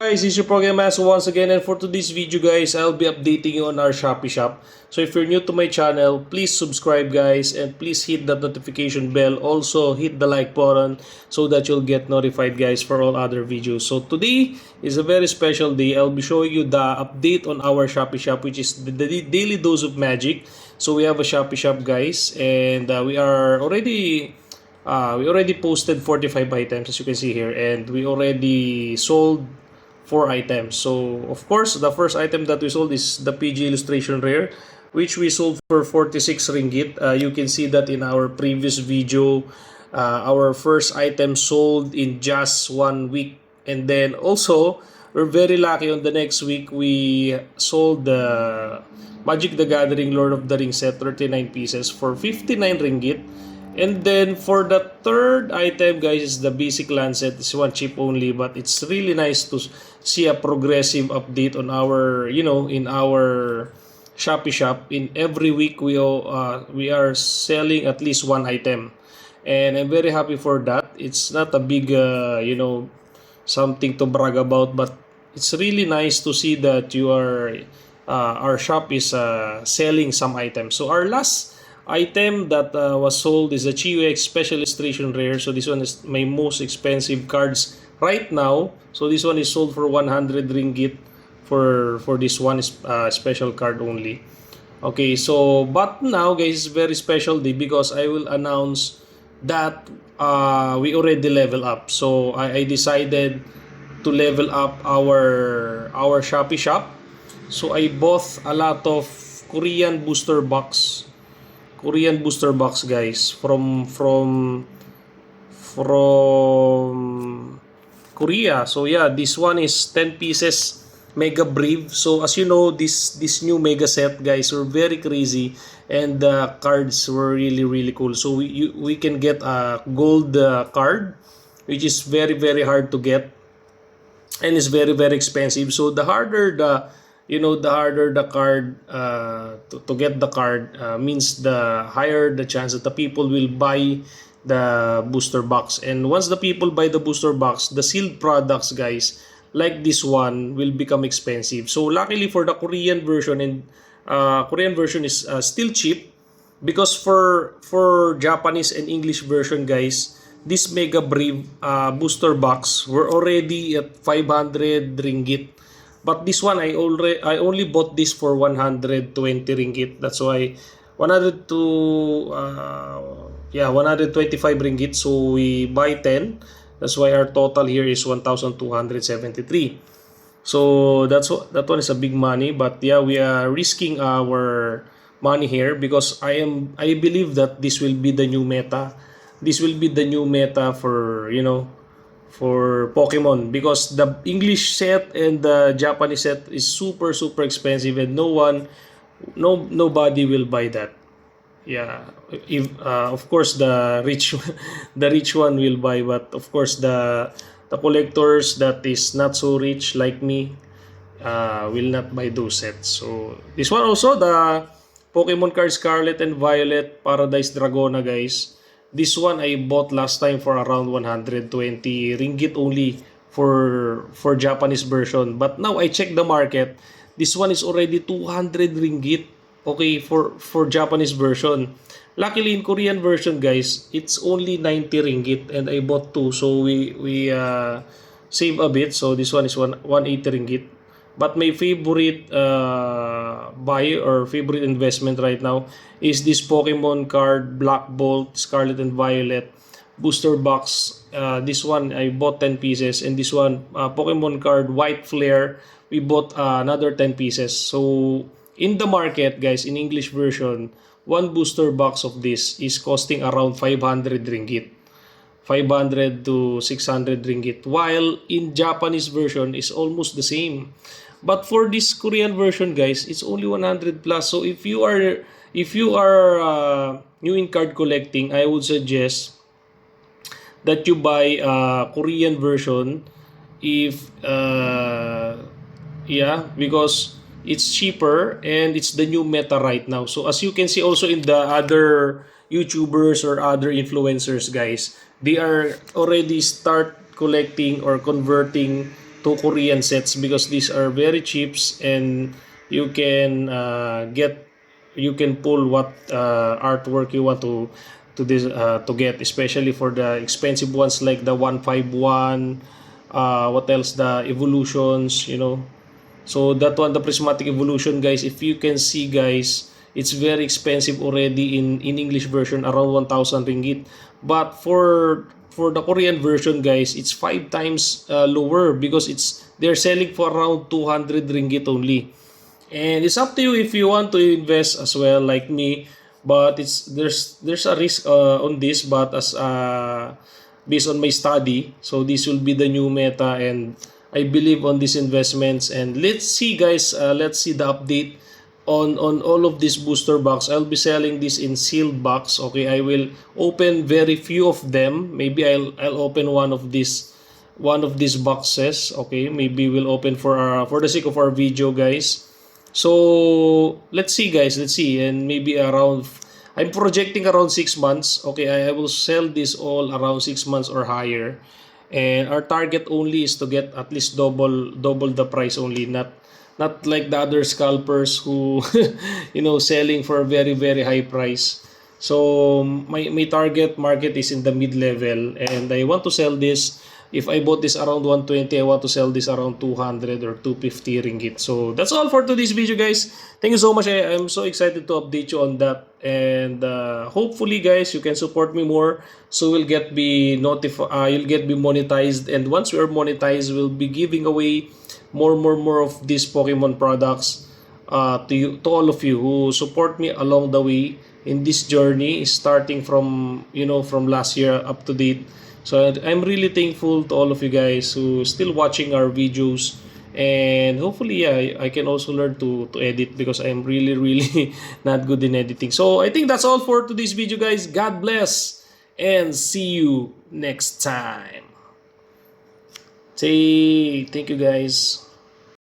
Guys, this is your Program Master once again, and for today's video guys, I'll be updating you on our Shopee shop. So if you're new to my channel, please subscribe guys, and please hit that notification bell. Also hit the like button so that you'll get notified guys for all other videos. So today is a very special day. I'll be showing you the update on our Shopee shop, which is the daily dose of magic. So we have a Shopee shop guys, and we already posted 45 items as you can see here, and we already sold 4 items. So of course, the first item that we sold is the PG Illustration Rare, which we sold for 46 ringgit. You can see that in our previous video, our first item sold in just 1 week. And then also, we're very lucky on the next week, we sold the Magic the Gathering Lord of the Rings set, 39 pieces for 59 ringgit. And then for the third item guys is the basic Lancet. This one cheap only, but it's really nice to see a progressive update on our, in our Shopee shop. In every week we are selling at least one item, and I'm very happy for that. It's not a big something to brag about, but it's really nice to see that our shop is selling some items. So our last item that was sold is the Chiwex Special Illustration Rare. So this one is my most expensive cards right now. So this one is sold for 100 ringgit for this one special card only. Okay, so but now guys, it's very special day because I will announce that we already level up. So I decided to level up our Shopee shop. So I bought a lot of Korean booster box guys from Korea. So yeah, this one is 10 pieces Mega Brave. So as you know, this new mega set guys were very crazy, and the cards were really cool. So we can get a gold card, which is very hard to get, and is very expensive. So the harder the card, to get the card, means the higher the chance that the people will buy the booster box. And once the people buy the booster box, the sealed products guys like this one will become expensive. So luckily for the Korean version, and Korean version is still cheap, because for Japanese and English version guys, this Mega Brave booster box were already at 500 ringgit. But this one I only bought this for 120 ringgit. That's why 125 ringgit. So we buy 10. That's why our total here is 1,273. So that one is a big money, but yeah, we are risking our money here because I believe that this will be the new meta. This will be the new meta for for Pokemon, because the English set and the Japanese set is super expensive, and nobody will buy that. Yeah, if of course the rich the rich one will buy, but of course the collectors that is not so rich like me will not buy those sets. So this one also, the Pokemon card Scarlet and Violet Paradise Dragona guys. This one I bought last time for around 120 ringgit only for Japanese version. But now I check the market. This one is already 200 ringgit. Okay, for Japanese version. Luckily in Korean version guys, it's only 90 ringgit, and I bought two, so we save a bit. So this one is 180 ringgit. But my favorite buy or favorite investment right now is this Pokemon card Black Bolt Scarlet and Violet booster box. This one I bought 10 pieces, and this one Pokemon card White Flare, we bought another 10 pieces. So in the market guys, in English version, one booster box of this is costing around 500 ringgit. 500 to 600 ringgit, while in Japanese version is almost the same. But for this Korean version guys, it's only 100 plus. So if you are new in card collecting, I would suggest that you buy Korean version, if because it's cheaper and it's the new meta right now. So as you can see also in the other YouTubers or other influencers guys, they are already start collecting or converting to Korean sets because these are very cheap, and you can you can pull what artwork you want to get, especially for the expensive ones like the 151, what else, the evolutions, so that one, the prismatic evolution, guys, if you can see, guys, it's very expensive already in English version, around 1,000 ringgit. But for the Korean version, guys, it's 5 times lower because they're selling for around 200 ringgit only. And it's up to you if you want to invest as well, like me. But there's a risk on this, but as based on my study, so this will be the new meta, and I believe on these investments. And let's see, guys, let's see the update on all of this booster box. I'll be selling this in sealed box. Okay, I will open very few of them. Maybe I'll open one of these boxes. Okay, maybe we'll open for the sake of our video, guys. So let's see, guys, let's see. And maybe around, I'm projecting around 6 months. Okay, I will sell this all around 6 months or higher. And our target only is to get at least double the price only, not like the other scalpers who selling for a very very high price. So my target market is in the mid level, and I want to sell this. If I bought this around 120, I want to sell this around 200 or 250 ringgit. So that's all for today's video, guys. Thank you so much. I'm so excited to update you on that. And hopefully, guys, you can support me more. So we'll get be notified. You'll get be monetized. And once we are monetized, we'll be giving away more of these Pokemon products to all of you who support me along the way in this journey, starting from from last year up to date. So I'm really thankful to all of you guys who still watching our videos, and hopefully, yeah, I can also learn to edit because I'm really not good in editing. So I think that's all for today's video, guys. God bless and see you next time. Say thank you, guys.